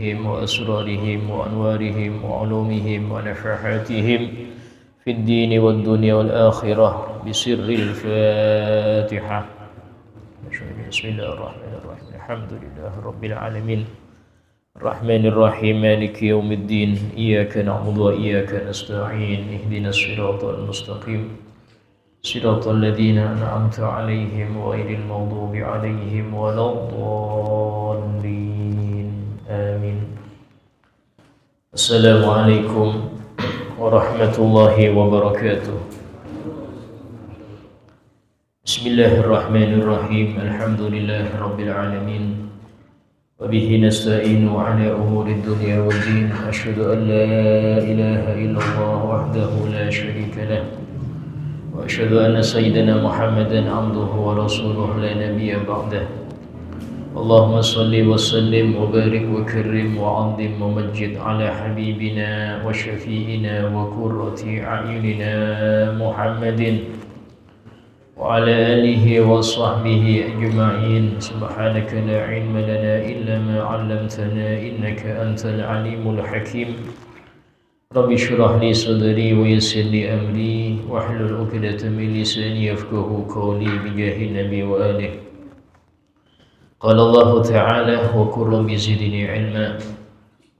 وأسرارهم وأنوارهم وعلومهم ونفحاتهم في الدين والدنيا والآخرة بسر الفاتحة. بسم الله الرحمن الرحيم. الحمد لله رب العالمين الرحمن الرحيم مالك يوم الدين إياك نعبد وإياك نستعين اهدنا الصراط المستقيم صراط الذين أنعمت عليهم غير المغضوب عليهم ولا الضالين آمين. السلام عليكم ورحمة الله وبركاته. بسم الله الرحمن الرحيم الحمد لله رب العالمين وبه نستعين على أمور الدنيا والدين أشهد أن لا إله إلا الله وحده لا شريك له وأشهد أن سيدنا محمدا عبده ورسوله لا نبي بعده. اللهم صل وسلم وبارك وكرم وعظم ومجد على حبيبنا وشفيئنا وقرة أعيننا محمد وعلى آله وصحبه أجمعين. سبحانك لا علم لنا إلا ما علمتنا إنك أنت العليم الحكيم. رب اشرح لي صدري ويسر لي أمري واحلل عقدة من لساني يفقهوا قولي بجاه النبي وآله. قال الله تعالى وقل رب زدني علما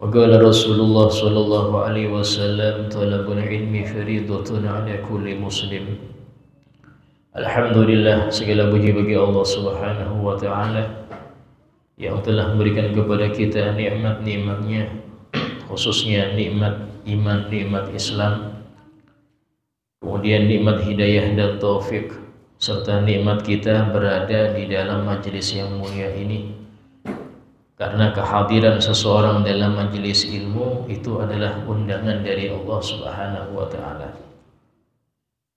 وقال رسول الله صلى الله عليه وسلم طلب العلم فريضة على كل مسلم. Alhamdulillah, segala puji bagi Allah Subhanahu wa Ta'ala yang telah memberikan kepada kita nikmat-nikmatnya, khususnya nikmat iman, nikmat Islam, kemudian nikmat hidayah dan taufik, serta nikmat kita berada di dalam majelis yang mulia ini. Karena kehadiran seseorang dalam majelis ilmu itu adalah undangan dari Allah Subhanahu wa Ta'ala.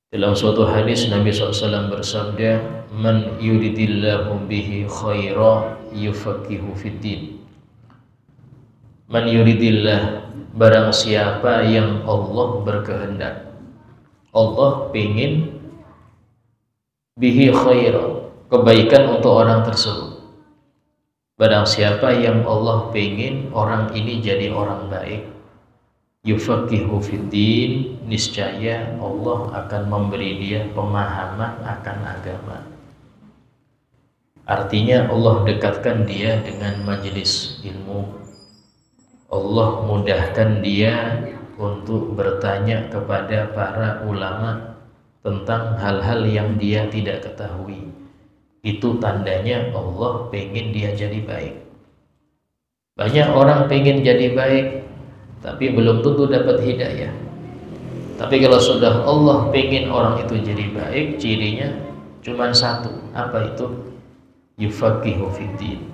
Dalam suatu hadis Nabi SAW bersabda, "Man yuridillahu bihi khaira yufaqihu fiddin." Man yuridillah, barang siapa yang Allah berkehendak, Allah ingin bihi khaira, kebaikan untuk orang tersebut. Barang siapa yang Allah ingin orang ini jadi orang baik, yufaqihu fiddin, niscaya Allah akan memberi dia pemahaman akan agama. Artinya Allah dekatkan dia dengan majelis ilmu. Allah mudahkan dia untuk bertanya kepada para ulama tentang hal-hal yang dia tidak ketahui. Itu tandanya Allah pengen dia jadi baik. Banyak orang pengen jadi baik, tapi belum tentu dapat hidayah. Tapi kalau sudah Allah pengen orang itu jadi baik, cirinya cuma satu. Apa itu? Yufaqihu fiddin.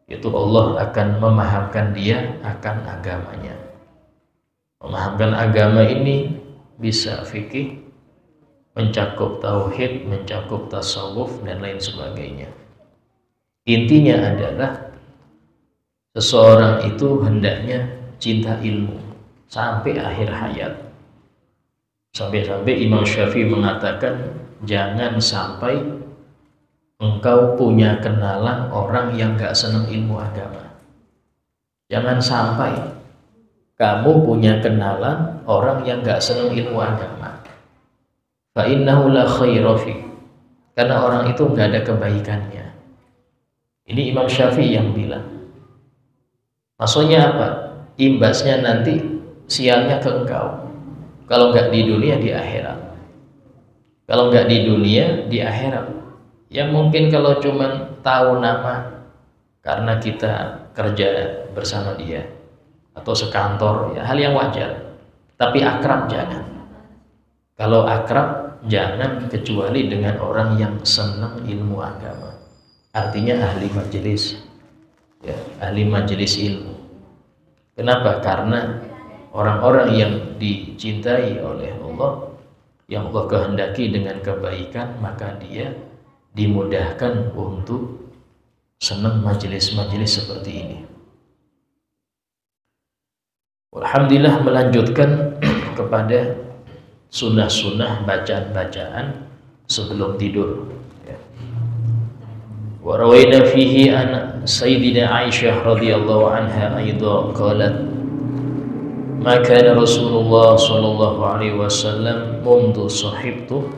Itu Allah akan memahamkan dia akan agamanya. Memahamkan agama ini bisa fikih, mencakup tauhid, mencakup tasawuf dan lain sebagainya. Intinya adalah seseorang itu hendaknya cinta ilmu sampai akhir hayat. Sampai-sampai Imam Syafi'i mengatakan, jangan sampai engkau punya kenalan orang yang gak senang ilmu agama. Jangan sampai kamu punya kenalan orang yang gak senang ilmu agama. Fa innahu la khaira fi, karena orang itu gak ada kebaikannya. Ini Imam Syafi'i yang bilang. Maksudnya apa? Imbasnya nanti sialnya ke engkau. Kalau nggak di dunia, di akhirat. Kalau nggak di dunia, di akhirat. Yang mungkin kalau cuma tahu nama karena kita kerja bersama dia atau sekantor, ya hal yang wajar. Tapi akrab jangan. Kalau akrab jangan kecuali dengan orang yang senang ilmu agama. Artinya ahli majelis, ya, ahli majelis ilmu. Kenapa? Karena orang-orang yang dicintai oleh Allah, yang Allah kehendaki dengan kebaikan, maka dia dimudahkan untuk senang majelis-majelis seperti ini. Alhamdulillah, melanjutkan kepada sunnah-sunnah bacaan-bacaan sebelum tidur. Wa rawaina fihi an Sayyidina Aisyah radhiyallahu anha aidan qalat ma kana Rasulullah sallallahu alaihi wasallam mundu sahibtu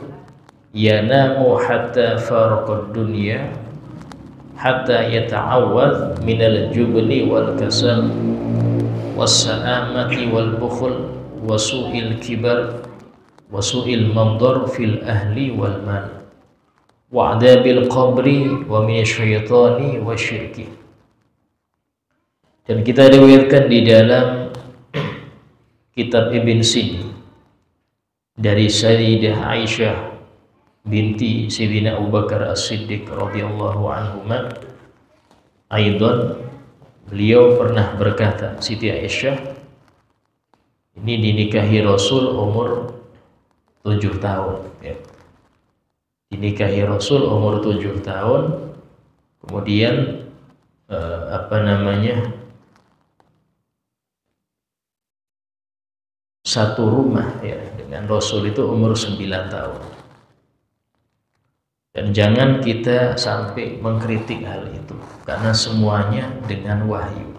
yanamu hatta faraqad dunya hatta yata'awwadh minal jubni wal kasal was-sa'amati wal bukhl wa su'il kibar wa su'il mandar fil ahli wal mal wa adabil qabri wa minasyaitani wasyirki. Dan kita riwayatkan di dalam kitab Ibn Sini dari Sayyidah Aisyah binti Sayyidina Abu Bakar As-Siddiq radhiyallahu anhuma, aidan beliau pernah berkata, Siti Aisyah ini dinikahi Rasul umur 7 tahun ya. Dinikahi Rasul umur 7 tahun, kemudian satu rumah ya dengan Rasul itu umur 9 tahun. Dan jangan kita sampai mengkritik hal itu, karena semuanya dengan wahyu.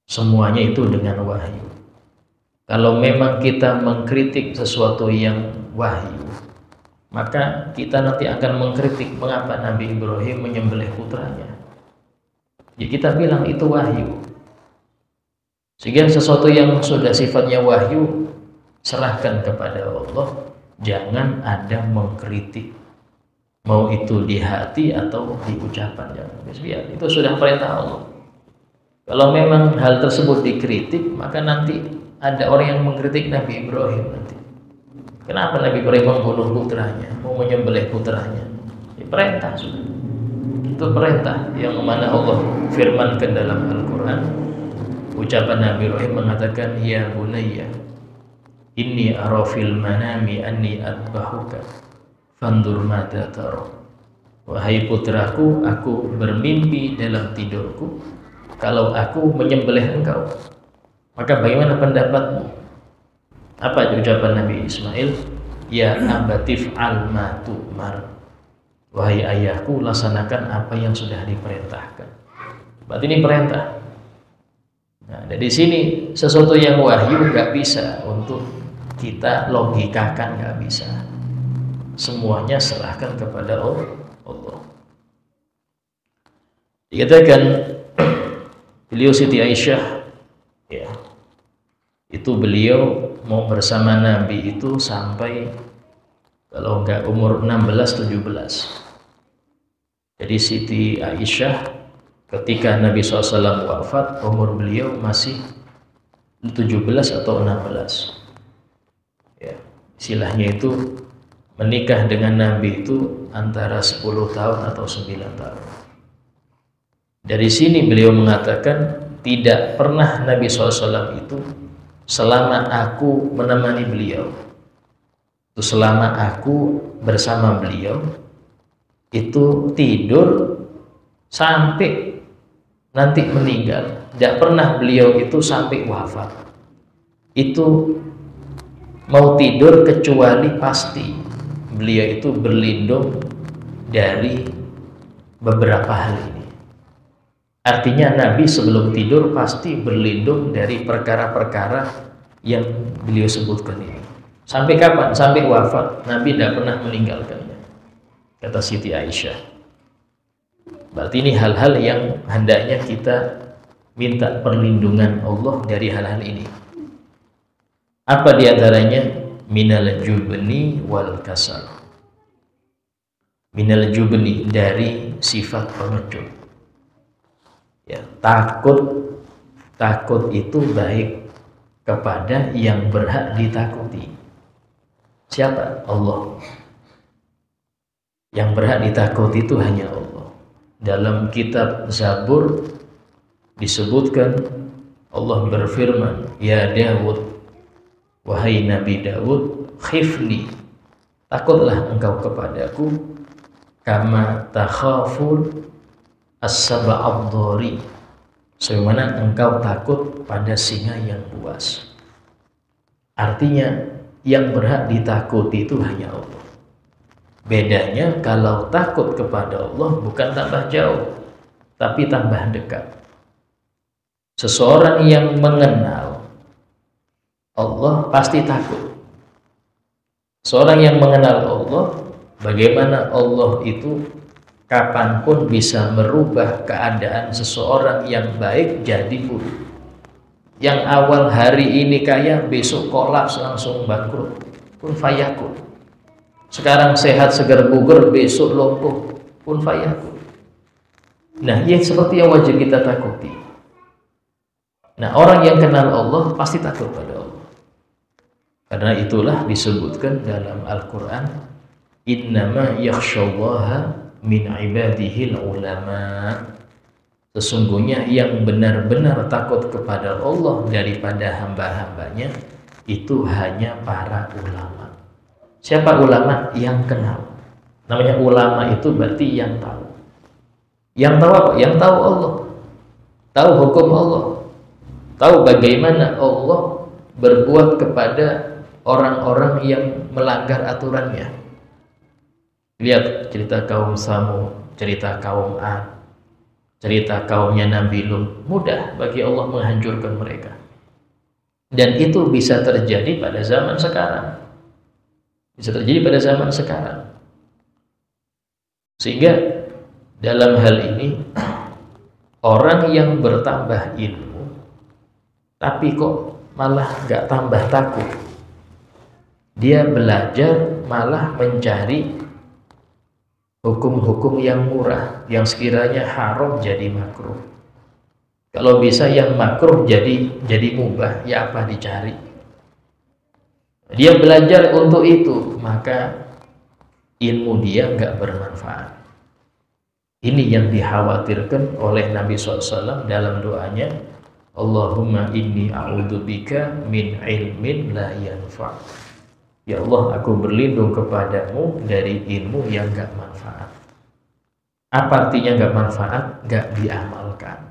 Semuanya itu dengan wahyu. Kalau memang kita mengkritik sesuatu yang wahyu, maka kita nanti akan mengkritik mengapa Nabi Ibrahim menyembelih putranya. Ya kita bilang itu wahyu. Sehingga sesuatu yang sudah sifatnya wahyu, serahkan kepada Allah. Jangan ada mengkritik, mau itu di hati atau di ucapan. Jangan. Itu sudah perintah Allah. Kalau memang hal tersebut dikritik, maka nanti ada orang yang mengkritik Nabi Ibrahim nanti. Kenapa Nabi Ibrahim membunuh putranya, mau menyembelih putranya? Ini perintah sudah. Itu perintah yang mana Allah firmankan dalam Al-Quran. Ucapan Nabi Ibrahim mengatakan, ya bunayya inni ara fil manami anni adbahuka fandur mada tara. Wahai putraku, aku bermimpi dalam tidurku kalau aku menyembelih engkau, maka bagaimana pendapatmu? Apa ucapan Nabi Ismail? Ya abatif al ma'tumar. Wahai ayahku, laksanakan apa yang sudah diperintahkan. Berarti ini perintah. Nah, dari sini sesuatu yang wahyu nggak bisa untuk kita logikakan, nggak bisa. Semuanya serahkan kepada Allah. Dikatakan beliau Siti Aisyah, ya, itu beliau mau bersama Nabi itu sampai kalau enggak umur 16-17. Jadi Siti Aisyah ketika Nabi SAW wafat, umur beliau masih 17 atau 16 ya. Istilahnya itu menikah dengan Nabi itu antara 10 tahun atau 9 tahun. Dari sini beliau mengatakan tidak pernah Nabi SAW itu selama aku menemani beliau, itu selama aku bersama beliau, itu tidur sampai nanti meninggal. Tidak pernah beliau itu sampai wafat itu mau tidur kecuali pasti beliau itu berlindung dari beberapa hal ini. Artinya Nabi sebelum tidur pasti berlindung dari perkara-perkara yang beliau sebutkan ini. Sampai kapan? Sampai wafat Nabi tidak pernah meninggalkannya, kata Siti Aisyah. Berarti ini hal-hal yang hendaknya kita minta perlindungan Allah dari hal-hal ini. Apa diantaranya? Minal jubni wal kasal. Minal jubni, dari sifat pengecut. Ya, takut itu baik kepada yang berhak ditakuti. Siapa? Allah. Yang berhak ditakuti itu hanya Allah. Dalam kitab Zabur disebutkan Allah berfirman, ya Dawud, wahai Nabi Dawud, khifni, takutlah engkau kepadaku, kama takhaful as-sab'ad-dhari, sebagaimana engkau takut pada singa yang buas. Artinya yang berhak ditakuti itu hanya Allah. Bedanya kalau takut kepada Allah bukan tambah jauh, tapi tambah dekat. Seseorang yang mengenal Allah pasti takut. Seorang yang mengenal Allah, bagaimana Allah itu kapanpun bisa merubah keadaan seseorang yang baik jadi buruk. Yang awal hari ini kaya, besok kolaps langsung bangkrut. Kun fayakun. Sekarang sehat segar bugar, besok lumpuh. Kun fayakun. Nah, ini seperti yang wajib kita takuti. Nah, orang yang kenal Allah pasti takut pada Allah. Karena itulah disebutkan dalam Al-Quran, innama yakhshallaha min ibadihil ulama. Sesungguhnya yang benar-benar takut kepada Allah daripada hamba-hambanya itu hanya para ulama. Siapa ulama? Yang kenal. Namanya ulama itu berarti yang tahu. Yang tahu apa? Yang tahu Allah. Tahu hukum Allah. Tahu bagaimana Allah berbuat kepada orang-orang yang melanggar aturannya. Lihat cerita kaum Samud, cerita kaum Ad, cerita kaumnya Nabi Lut. Mudah bagi Allah menghancurkan mereka. Dan itu bisa terjadi pada zaman sekarang. Bisa terjadi pada zaman sekarang. Sehingga dalam hal ini orang yang bertambah ilmu tapi kok malah gak tambah takut. Dia belajar malah mencari hukum-hukum yang murah, yang sekiranya haram jadi makruh. Kalau bisa yang makruh jadi mubah, ya apa dicari. Dia belajar untuk itu, maka ilmu dia nggak bermanfaat. Ini yang dikhawatirkan oleh Nabi SAW dalam doanya, Allahumma inni a'udzubika min ilmin la yanfa'. Ya Allah, aku berlindung kepadamu dari ilmu yang gak manfaat. Apa artinya gak manfaat? Gak diamalkan.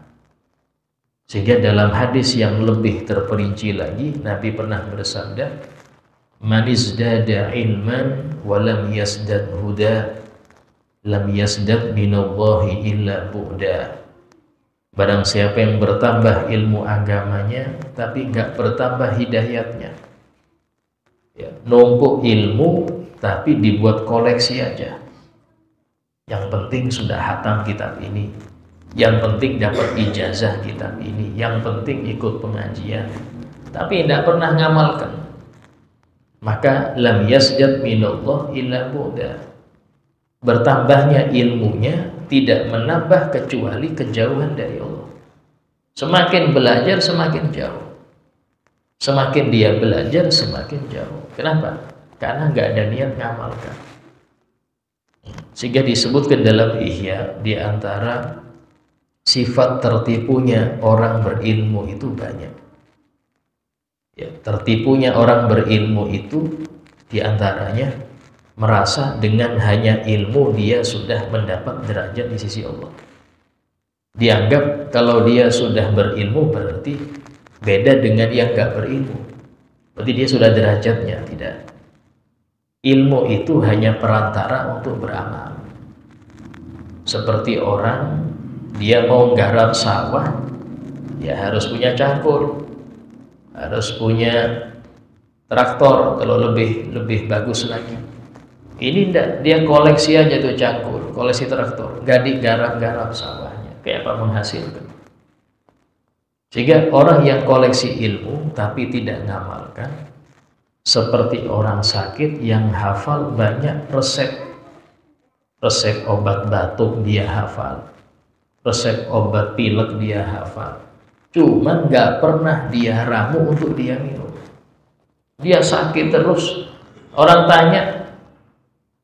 Sehingga dalam hadis yang lebih terperinci lagi, Nabi pernah bersabda, man izdada ilman walam yasdad huda lam yasdad minallahi illa bu'da. Barang siapa yang bertambah ilmu agamanya tapi gak bertambah hidayatnya, ya, numpuk ilmu tapi dibuat koleksi aja. Yang penting sudah hatam kitab ini, yang penting dapat ijazah kitab ini, yang penting ikut pengajian, tapi tidak pernah ngamalkan, maka lam yasjad minallah illa bu'da. Bertambahnya ilmunya tidak menambah kecuali kejauhan dari Allah. Semakin belajar semakin jauh. Semakin dia belajar semakin jauh. Kenapa? Karena nggak ada niat ngamalkan. Sehingga disebutkan dalam Ihya, di antara sifat tertipunya orang berilmu itu banyak. Ya, tertipunya orang berilmu itu di antaranya merasa dengan hanya ilmu dia sudah mendapat derajat di sisi Allah. Dianggap kalau dia sudah berilmu berarti beda dengan yang gak berilmu, berarti dia sudah derajatnya. Tidak. Ilmu itu hanya perantara untuk beramal. Seperti orang dia mau garap sawah, ya harus punya cangkul, harus punya traktor kalau lebih bagus lagi. Ini enggak, dia koleksi aja tuh cangkul, koleksi traktor, gak digarap-garap sawahnya, kayak apa menghasilkan. Sehingga orang yang koleksi ilmu tapi tidak ngamalkan, seperti orang sakit yang hafal banyak resep obat batuk dia hafal, resep obat pilek dia hafal, cuman gak pernah dia ramu untuk dia minum. Dia sakit terus, orang tanya,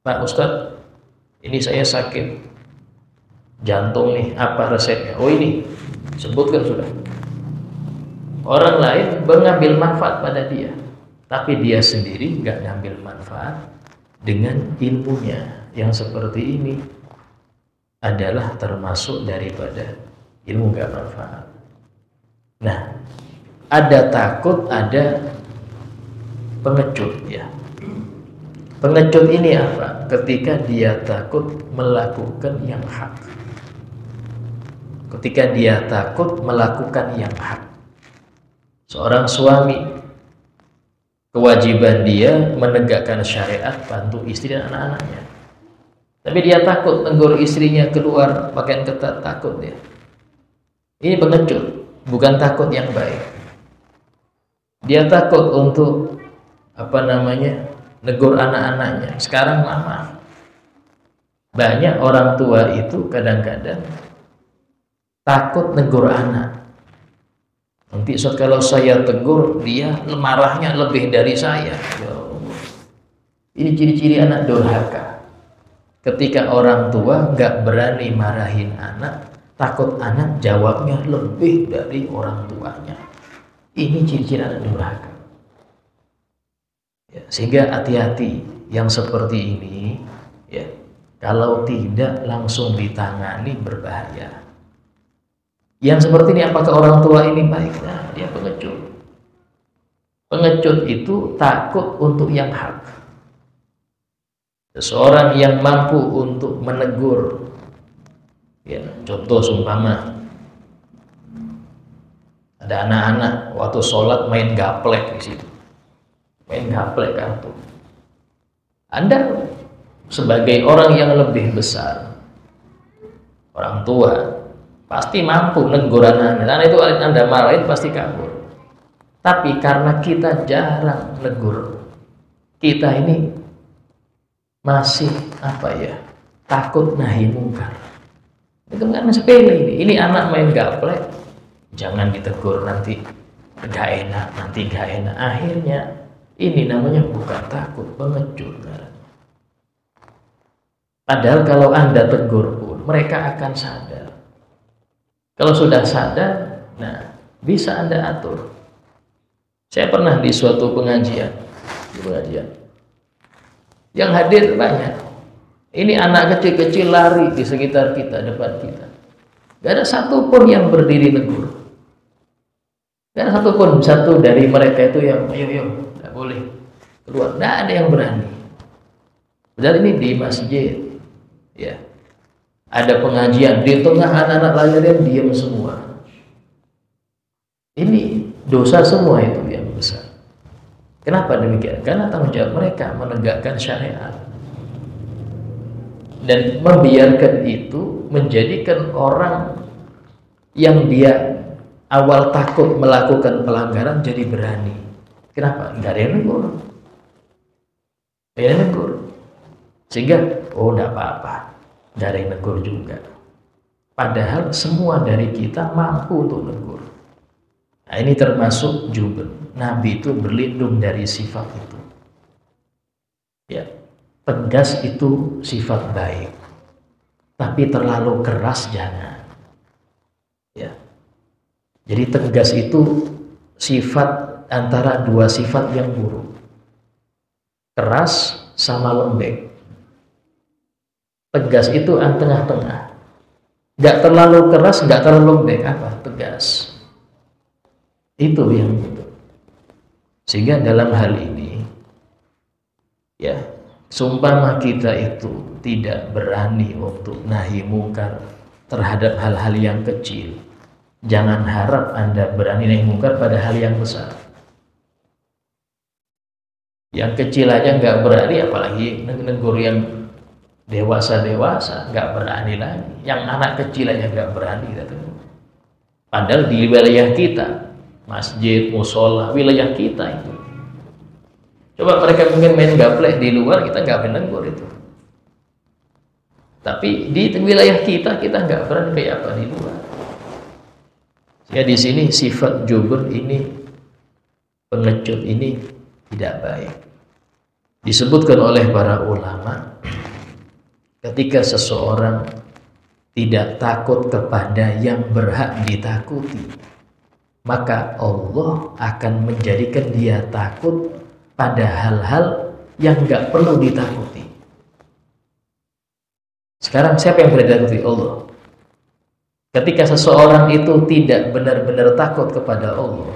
Pak Ustadz, ini saya sakit jantung nih, apa resepnya? Oh ini, sebutkan sudah. Orang lain mengambil manfaat pada dia, tapi dia sendiri nggak ngambil manfaat dengan ilmunya. Yang seperti ini adalah termasuk daripada ilmu nggak manfaat. Nah, ada takut, ada pengecut ya. Pengecut ini apa? Ketika dia takut melakukan yang hak. Ketika dia takut melakukan yang hak. Seorang suami, kewajiban dia menegakkan syariat, bantu istri dan anak-anaknya. Tapi dia takut tegur istrinya keluar pakaian ketat, takut dia. Ini pengecut, bukan takut yang baik. Dia takut untuk negur anak-anaknya. Sekarang mama, banyak orang tua itu kadang-kadang takut negur anak. Nanti kalau saya tegur, dia marahnya lebih dari saya. Ya Allah. Ini ciri-ciri anak durhaka. Ketika orang tua nggak berani marahin anak, takut anak jawabnya lebih dari orang tuanya. Ini ciri-ciri anak durhaka. Ya, sehingga hati-hati yang seperti ini, ya, kalau tidak langsung ditangani berbahaya. Yang seperti ini, apakah orang tua ini baik? Nah, dia pengecut. Pengecut itu takut untuk yang hak. Seseorang yang mampu untuk menegur, ya, contoh seumpama ada anak-anak waktu sholat main gaplek di situ, main gaplek kartu. Anda sebagai orang yang lebih besar, orang tua, pasti mampu menegur anak-anak. Karena itu Anda marahin pasti kabur. Tapi karena kita jarang menegur, kita ini masih takut nahi mungkar. Itu kan sepele ini. Ini anak main gaplek, jangan ditegur, nanti gak enak, Akhirnya ini namanya bukan takut, pengecut. Padahal kalau Anda tegur pun mereka akan sadar. Kalau sudah sadar, nah bisa Anda atur. Saya pernah di suatu pengajian, yang hadir banyak. Ini anak kecil-kecil lari di sekitar kita, depan kita. Gak ada satupun yang berdiri negur. Gak ada satupun, satu dari mereka itu yang ayo, gak boleh keluar. Gak ada yang berani. Padahal ini di masjid, ya. Ada pengajian, di tengah anak-anak lahiran diam semua. Ini dosa semua itu yang besar. Kenapa demikian? Karena tanggung jawab mereka menegakkan syariat. Dan membiarkan itu menjadikan orang yang dia awal takut melakukan pelanggaran jadi berani. Kenapa? Nggak ada yang negur. Sehingga, enggak apa-apa. Nggak ada yang negur juga. Padahal semua dari kita mampu untuk negur. Nah, ini termasuk jubel. Nabi itu berlindung dari sifat itu. Ya, tegas itu sifat baik. Tapi terlalu keras jangan. Ya. Jadi tegas itu sifat antara dua sifat yang buruk. Keras sama lembek. Tegas itu tengah-tengah. Nggak terlalu keras, nggak terlalu lembek. Tegas. Itu yang betul. Sehingga dalam hal ini, ya, seumpama kita itu tidak berani untuk nahi mungkar terhadap hal-hal yang kecil, jangan harap Anda berani nahi mungkar pada hal yang besar. Yang kecil aja nggak berani, apalagi negur yang dewasa nggak berani lagi. Yang anak kecil aja nggak berani. Padahal di wilayah kita, masjid, musola, wilayah kita itu. Coba mereka mungkin main gaplek di luar, kita nggak menegur itu. Tapi di wilayah kita nggak berani kayak apa di luar. Ya, di sini sifat jubur ini, pengecut ini tidak baik. Disebutkan oleh para ulama, ketika seseorang tidak takut kepada yang berhak ditakuti, maka Allah akan menjadikan dia takut pada hal-hal yang nggak perlu ditakuti. Sekarang siapa yang boleh ditakuti? Allah. Ketika seseorang itu tidak benar-benar takut kepada Allah,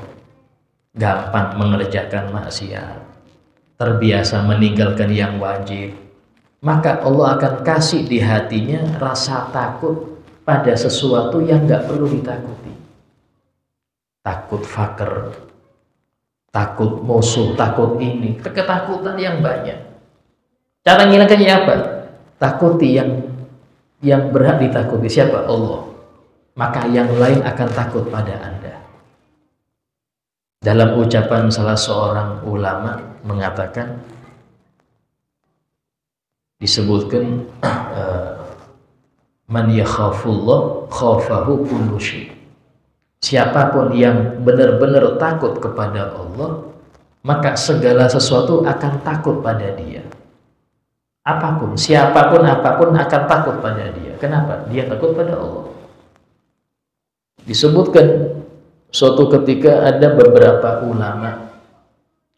gampang mengerjakan maksiat, terbiasa meninggalkan yang wajib, maka Allah akan kasih di hatinya rasa takut pada sesuatu yang nggak perlu ditakuti. Takut fakir, takut musuh, takut ini, ketakutan yang banyak. Cara ngilangkannya apa? Takuti yang berhak ditakuti. Siapa? Allah. Maka yang lain akan takut pada Anda. Dalam ucapan salah seorang ulama mengatakan, disebutkan man yakhafullah khafahu kullu syai'. Siapapun yang benar-benar takut kepada Allah, maka segala sesuatu akan takut pada dia. Apapun, siapapun, apapun akan takut pada dia. Kenapa? Dia takut pada Allah. Disebutkan suatu ketika ada beberapa ulama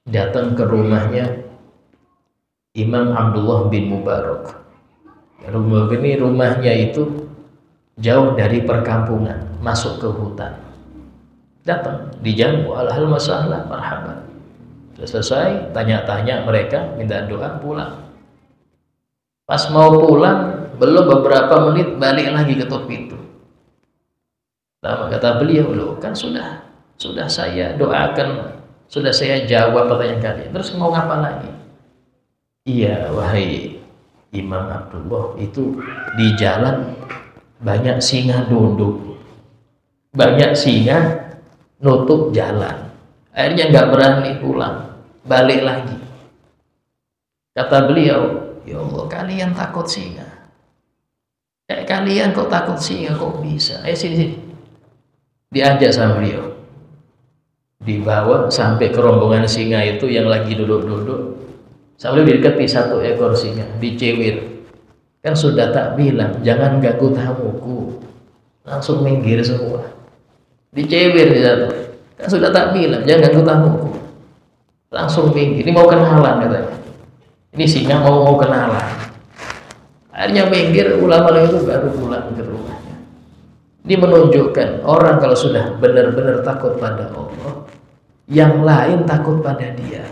datang ke rumahnya Imam Abdullah bin Mubarak. Rumahnya itu jauh dari perkampungan, masuk ke hutan. Datang, dijamu, alhamdulillah, marhaban. Selesai, tanya-tanya mereka, minta doa, pulang. Pas mau pulang, belum beberapa menit balik lagi ke top itu. Lama kata beliau, loh kan sudah saya doakan, sudah saya jawab pertanyaan kalian. Terus mau ngapa lagi? Iya, wahai Imam Abdullah, itu di jalan banyak singa duduk, banyak singa nutup jalan. Akhirnya nggak berani pulang, balik lagi. Kata beliau, ya Allah, kalian takut singa. Kayak kalian kok takut singa, kok bisa? Ayo sini. Diajak sama beliau, dibawa sampai ke rombongan singa itu yang lagi duduk-duduk. Sambil didekati satu ekor singa, dicewir. Kan sudah tak bilang, jangan ganggu tamuku. Langsung minggir semua. Dicewir di satu. Kan sudah tak bilang, jangan ganggu tamuku. Langsung minggir. Ini mau kenalan katanya. Ini singa mau kenalan. Akhirnya minggir, ulama itu baru pulang ke rumahnya. Ini menunjukkan orang kalau sudah benar-benar takut pada Allah, yang lain takut pada dia.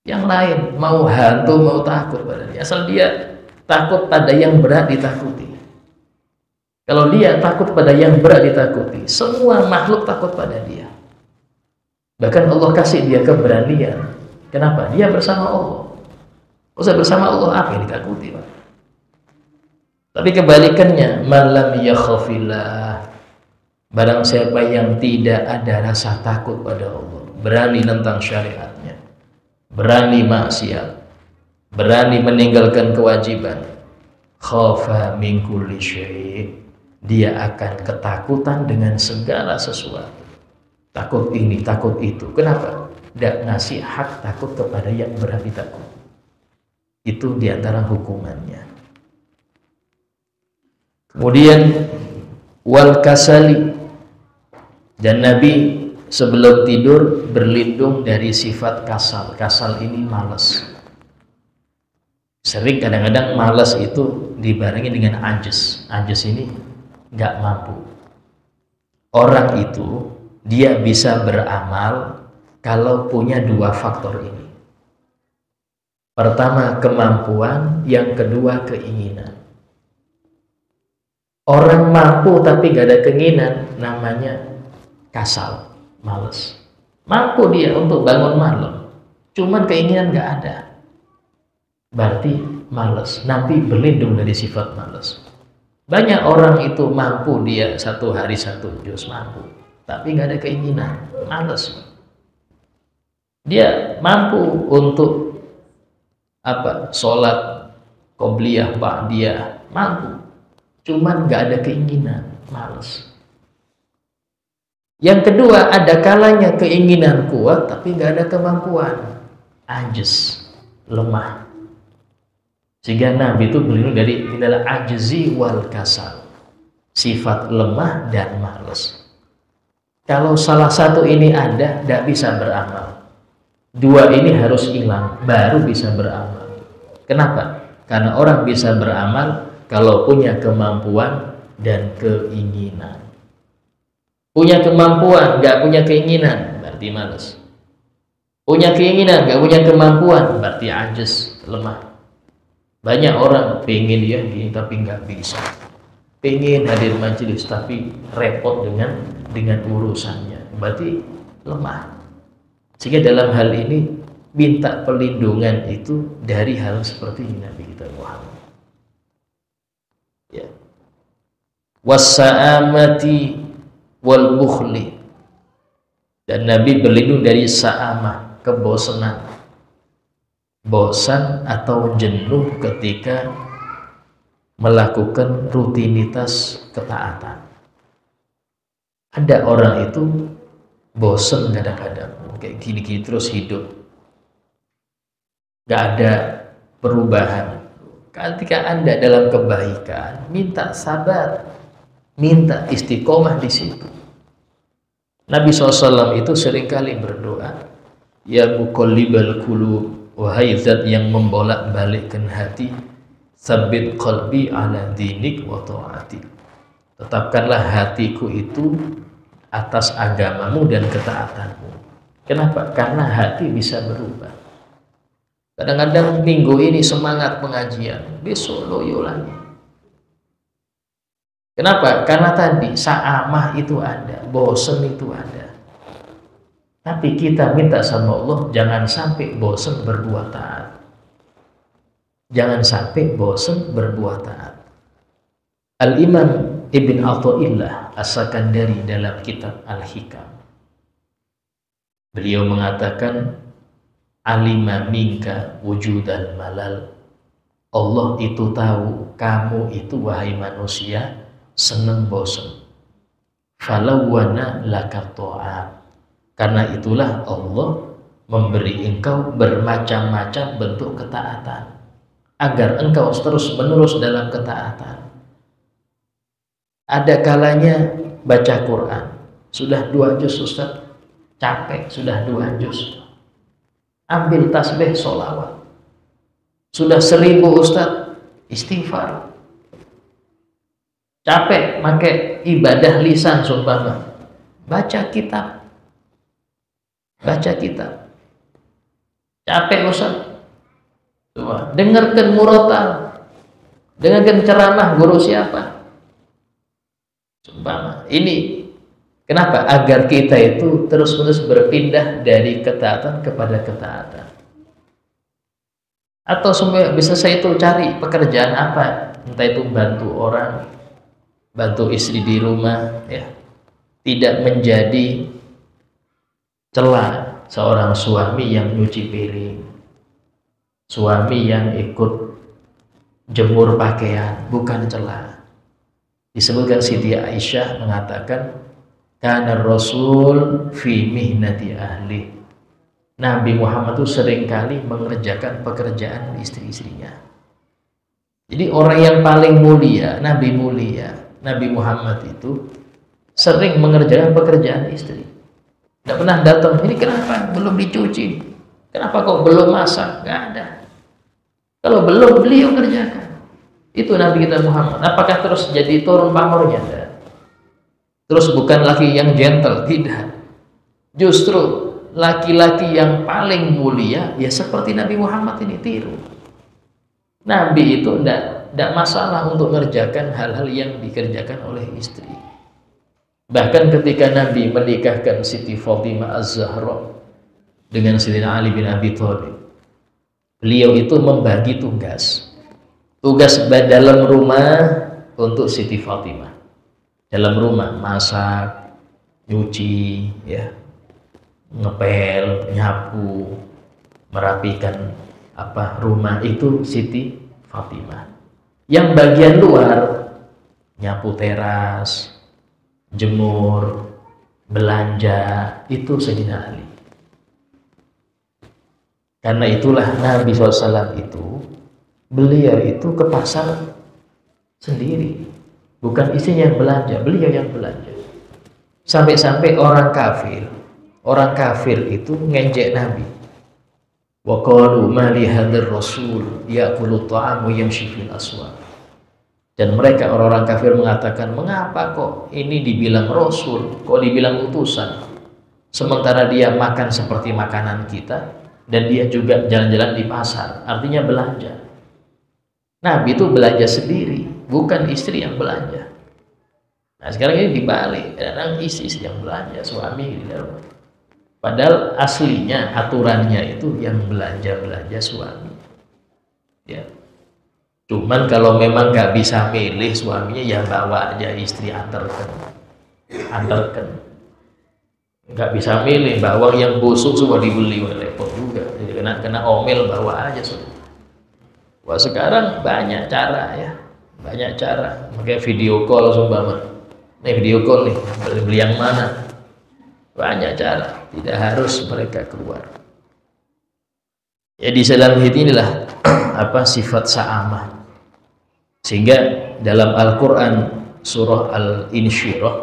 Yang lain mau hantu, mau takut pada dia. Asal dia takut pada yang berat ditakuti. Kalau dia takut pada yang berat ditakuti, semua makhluk takut pada dia. Bahkan Allah kasih dia keberanian. Kenapa? Dia bersama Allah. Usah bersama Allah, apa yang ditakuti, Pak? Tapi kebalikannya, malam yakhafillah, barang siapa yang tidak ada rasa takut pada Allah, berani tentang syariatnya, berani maksiat, berani meninggalkan kewajiban, khafa min kulli syai', dia akan ketakutan dengan segala sesuatu. Takut ini, takut itu. Kenapa? Tidak ngasih hak takut kepada yang berhak ditakut. Itu diantara hukumannya. Kemudian wal kasali, dan Nabi sebelum tidur berlindung dari sifat kasal. Kasal ini malas. Sering kadang-kadang malas itu dibarengi dengan ajis. Ajis ini nggak mampu. Orang itu dia bisa beramal kalau punya dua faktor ini. Pertama kemampuan, yang kedua keinginan. Orang mampu tapi nggak ada keinginan, namanya kasal, malas. Mampu dia untuk bangun malam, cuman keinginan nggak ada, berarti malas. Nabi berlindung dari sifat malas. Banyak orang itu mampu, dia satu hari satu juz mampu, tapi nggak ada keinginan, malas. Dia mampu untuk sholat qobliyah, ba'diyah, mampu, cuman nggak ada keinginan, malas. Yang kedua, ada kalanya keinginan kuat tapi nggak ada kemampuan, ajis, lemah. Sehingga Nabi itu berlindung dari minal ajzi wal kasal, sifat lemah dan malas. Kalau salah satu ini ada, tidak bisa beramal. Dua ini harus hilang, baru bisa beramal. Kenapa? Karena orang bisa beramal kalau punya kemampuan dan keinginan. Punya kemampuan, nggak punya keinginan, berarti malas. Punya keinginan, nggak punya kemampuan, berarti ajiz, lemah. Banyak orang pengen ya gini tapi nggak bisa. Pengen hadir majelis tapi repot dengan urusannya, berarti lemah. Sehingga dalam hal ini minta perlindungan itu dari hal seperti ini Nabi kita Muhammad. Ya. Wasa'amati wal bukhli, dan Nabi berlindung dari sa'amah, kebosanan, bosan atau jenuh ketika melakukan rutinitas ketaatan. Ada orang itu bosan kadang-kadang kayak gini-gini terus hidup, gak ada perubahan. Ketika Anda dalam kebaikan, minta sabar, minta istiqomah di situ. Nabi SAW itu seringkali berdoa, ya muqallibal qulub, wahai zat yang membolak-balikkan hati, tsabbit qalbi ala dinik wa ta'atik, tetapkanlah hatiku itu atas agamamu dan ketaatanmu. Kenapa? Karena hati bisa berubah. Kadang-kadang minggu ini semangat pengajian, besok loyo lagi. Kenapa? Karena tadi sa'amah itu ada, bosen itu ada. Tapi kita minta sama Allah, jangan sampai bosen berbuat taat. Jangan sampai bosen berbuat taat. Al-Imam Ibn Athaillah As-Sakandari dalam kitab Al-Hikam, beliau mengatakan, alima minka wujudal malal, Allah itu tahu kamu itu wahai manusia seneng bosen. Falawwana laka ta'at, karena itulah Allah memberi engkau bermacam-macam bentuk ketaatan agar engkau terus menerus dalam ketaatan. Ada kalanya baca Quran sudah 2 juz Ustaz, capek, sudah 2 juz. Ambil tasbih sholawat, sudah 1000 Ustaz, istighfar. Capek pakai ibadah lisan, sumpama baca kitab, baca kitab. Capek Ustaz, coba dengarkan murotal, dengarkan ceramah guru siapa, sumpama. Ini kenapa? Agar kita itu terus-menerus berpindah dari ketaatan kepada ketaatan. Atau semua bisa saya itu cari pekerjaan apa, entah itu bantu orang, bantu istri di rumah, ya, tidak menjadi celah seorang suami yang nyuci piring, suami yang ikut jemur pakaian, bukan celah. Disebutkan Siti Aisyah mengatakan, karena Rasul fi mihnati ahli, Nabi Muhammad itu seringkali mengerjakan pekerjaan istri-istrinya. Jadi orang yang paling mulia, Nabi Muhammad itu sering mengerjakan pekerjaan istri. Tidak pernah datang, ini kenapa belum dicuci, kenapa kok belum masak, nggak ada. Kalau belum, beliau kerjakan. Itu Nabi kita Muhammad. Apakah terus jadi turun pamornya? Terus bukan laki yang gentle, tidak. Justru laki-laki yang paling mulia ya seperti Nabi Muhammad ini, tiru. Nabi itu tidak masalah untuk mengerjakan hal-hal yang dikerjakan oleh istri. Bahkan ketika Nabi menikahkan Siti Fatimah Az-Zahra dengan Sayyidina Ali bin Abi Thalib, beliau itu membagi tugas dalam rumah untuk Siti Fatimah. Dalam rumah masak, nyuci, ya, ngepel, nyapu, merapikan rumah itu Siti Fatimah. Yang bagian luar nyapu teras, jemur, belanja itu Sayyidina Ali. Karena itulah Nabi SAW itu, beliau itu ke pasar sendiri, bukan istrinya yang belanja, beliau yang belanja. Sampai-sampai orang kafir itu ngejek Nabi. Wa qalu ma li hadzal rasul ya'kulu ta'amu yamshi fil aswaq. Dan mereka orang-orang kafir mengatakan, mengapa kok ini dibilang rasul, kok dibilang utusan? sementara dia makan seperti makanan kita, dan dia juga jalan-jalan di pasar, artinya belanja. Nabi itu belanja sendiri, bukan istri yang belanja. Nah sekarang ini dibalik, kadang istri yang belanja, suami di rumah. Padahal aslinya aturannya itu yang belanja suami. Ya. Cuman kalau memang nggak bisa milih suaminya, ya bawa aja istri, antarkan. Nggak bisa milih, bawang yang busuk semua dibeli, repot juga. Jadi kena omel, bawa aja sudah. Wah sekarang banyak cara ya, banyak cara. Pakai video call sumpama. Nih video call nih, beli yang mana? Banyak cara, tidak harus mereka keluar. Ya di dalam hal inilah apa sifat sa'amah. Sehingga dalam Al-Qur'an surah Al-Insyirah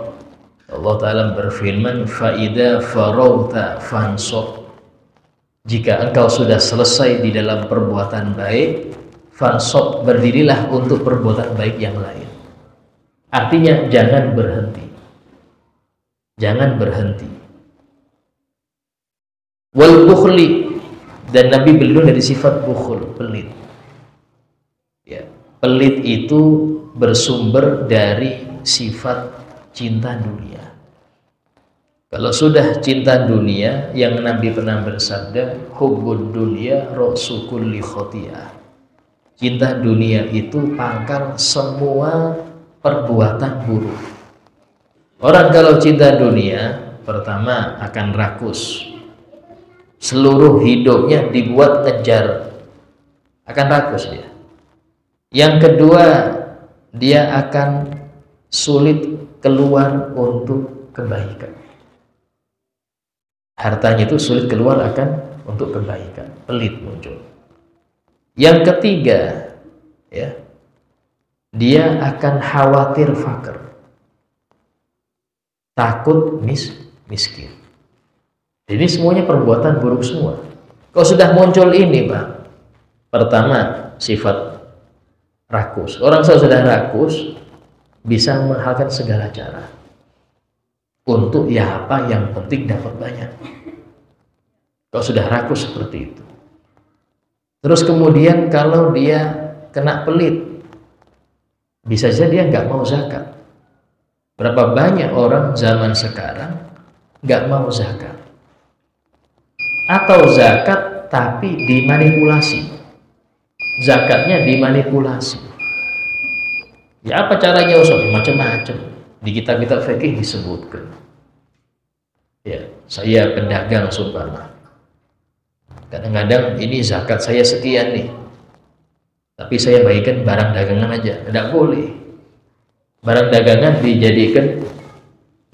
Allah Ta'ala berfirman, "Fa'idha farauta fansab." Jika engkau sudah selesai di dalam perbuatan baik, fansab, berdirilah untuk perbuatan baik yang lain. Artinya jangan berhenti. Jangan berhenti. Wal bukhli, dan Nabi berlindung dari sifat bukhul, pelit. Ya, pelit itu bersumber dari sifat cinta dunia. Kalau sudah cinta dunia, yang Nabi pernah bersabda, hubbud dunya ra'su kulli khati'ah. Cinta dunia itu pangkal semua perbuatan buruk. Orang kalau cinta dunia, pertama akan rakus. Seluruh hidupnya dibuat ngejar, akan rakus dia. Yang kedua, dia akan sulit keluar untuk kebaikan. Hartanya itu sulit keluar untuk kebaikan, pelit muncul. Yang ketiga, ya, dia akan khawatir fakir, takut miskin. Ini semuanya perbuatan buruk semua. Kalau sudah muncul ini, Pak, pertama sifat rakus. Orang sudah rakus bisa menghalalkan segala cara untuk ya apa yang penting dapat banyak. Kalau sudah rakus seperti itu. Terus kemudian kalau dia kena pelit, bisa saja dia nggak mau zakat. Berapa banyak orang zaman sekarang nggak mau zakat, atau zakat tapi dimanipulasi, zakatnya dimanipulasi. Ya apa caranya Ustaz? Macam-macam. Di kitab-kitab fikih disebutkan. Ya, saya pedagang sumpama. Kadang-kadang ini zakat saya sekian nih, tapi saya bagikan barang dagangan aja. Tidak boleh. Barang dagangan dijadikan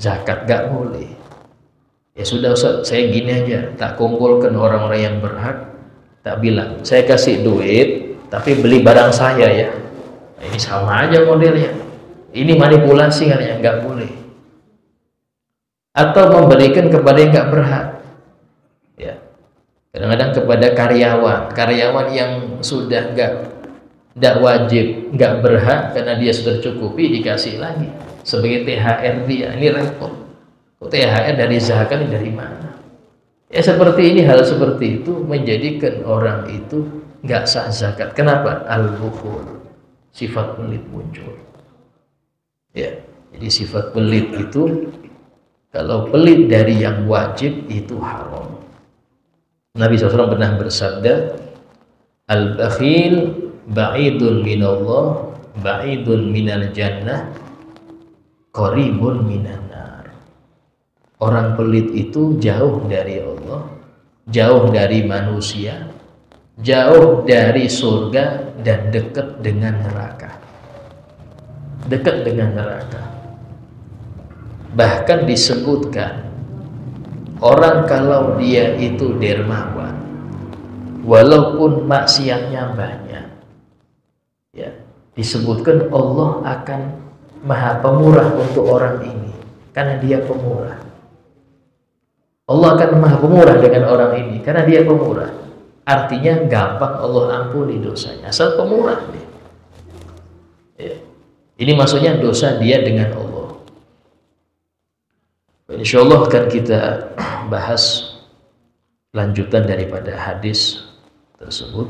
zakat, nggak boleh. Ya sudah Ustaz, saya gini aja, tak kumpulkan orang-orang yang berhak, tak bilang saya kasih duit tapi beli barang saya ya. Nah, ini sama aja modelnya. Ini manipulasi kan ya, nggak boleh. Atau memberikan kepada yang nggak berhak. Ya. Kadang-kadang kepada karyawan yang sudah nggak wajib, nggak berhak karena dia sudah tercukupi, dikasih lagi sebagai THR dia. Ini repot. THR dari zakat dari mana? Ya seperti ini, hal seperti itu menjadikan orang itu nggak sah zakat. Kenapa? Al-bukhul, sifat pelit muncul. Ya, jadi sifat pelit itu, kalau pelit dari yang wajib itu haram. Nabi SAW pernah bersabda, al-bakhil ba'idun minallah, ba'idun minal jannah, qaribun minan nar. Orang pelit itu jauh dari Allah, jauh dari manusia, jauh dari surga, dan dekat dengan neraka. Dekat dengan neraka. Bahkan disebutkan, orang kalau dia itu dermawan, walaupun maksiatnya banyak, ya, disebutkan Allah akan maha pemurah untuk orang ini, karena dia pemurah. Allah akan maha pemurah dengan orang ini karena dia pemurah. Artinya gampang Allah ampuni dosanya, asal pemurah dia. Ya. Ini maksudnya dosa dia dengan Allah. Insya Allah akan kita membahas lanjutan daripada hadis tersebut,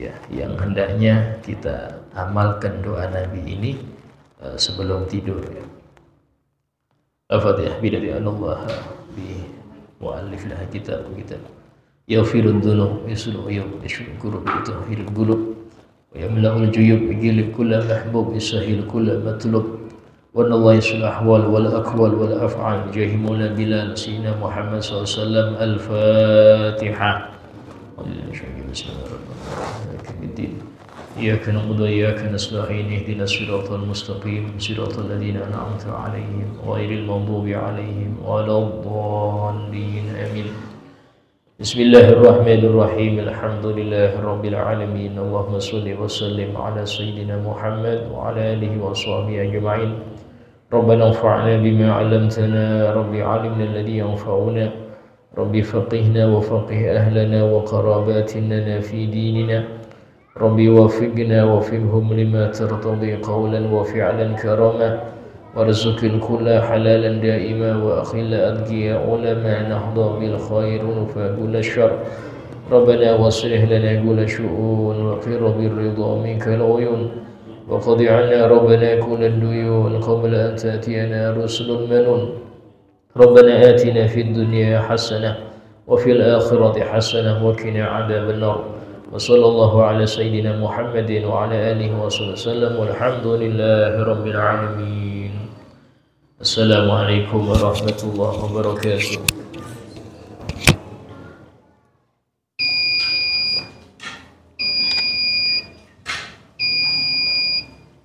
ya, yang hendaknya kita amalkan doa Nabi ini sebelum tidur, ya. Al-Fatihah. Bidati Allah bi muallif lah kitab yaghfirud dzunub yuslu yub yashkuru bi tahhirul qulub wa yamla'ul juyub yajlib kull mahbub yasahil kull matlub wa Allah yuslu ahwal wal aqwal wal af'al jahimuna bilal sayyidina Muhammad sallallahu alaihi wasallam. Al-Fatihah. Bismillahirrahmanirrahim. إياك نعبد وإياك نستعين اهدنا الصراط المستقيم صراط الذين أنعمت عليهم غير المغضوب عليهم ولا الضالين آمين. بسم الله الرحمن الرحيم الحمد لله رب العالمين اللهم صل وسلم على سيدنا محمد وعلى آله وصحبه أجمعين. ربنا انفعنا بما علمتنا رب علمنا الذي ينفعنا رب فقهنا وفقه أهلنا وقراباتنا في ديننا ربي وفقنا وفقهم لما ترتضي قولا وفعلا كراما وارزق الكل حلالا دائما وأخل أذكياء علما نهضى بالخير وفاقل الشر. ربنا واصلح لنا كل شؤون وقر بالرضا منك العيون وقض عنا ربنا كل الديون قبل أن تأتينا رسل المنون. ربنا آتنا في الدنيا حسنة وفي الآخرة حسنة وقنا عذاب النار. وصلى الله على سيدنا محمد وعلى آله وصحبه وسلم والحمد لله رب العالمين. السلام عليكم ورحمة الله وبركاته.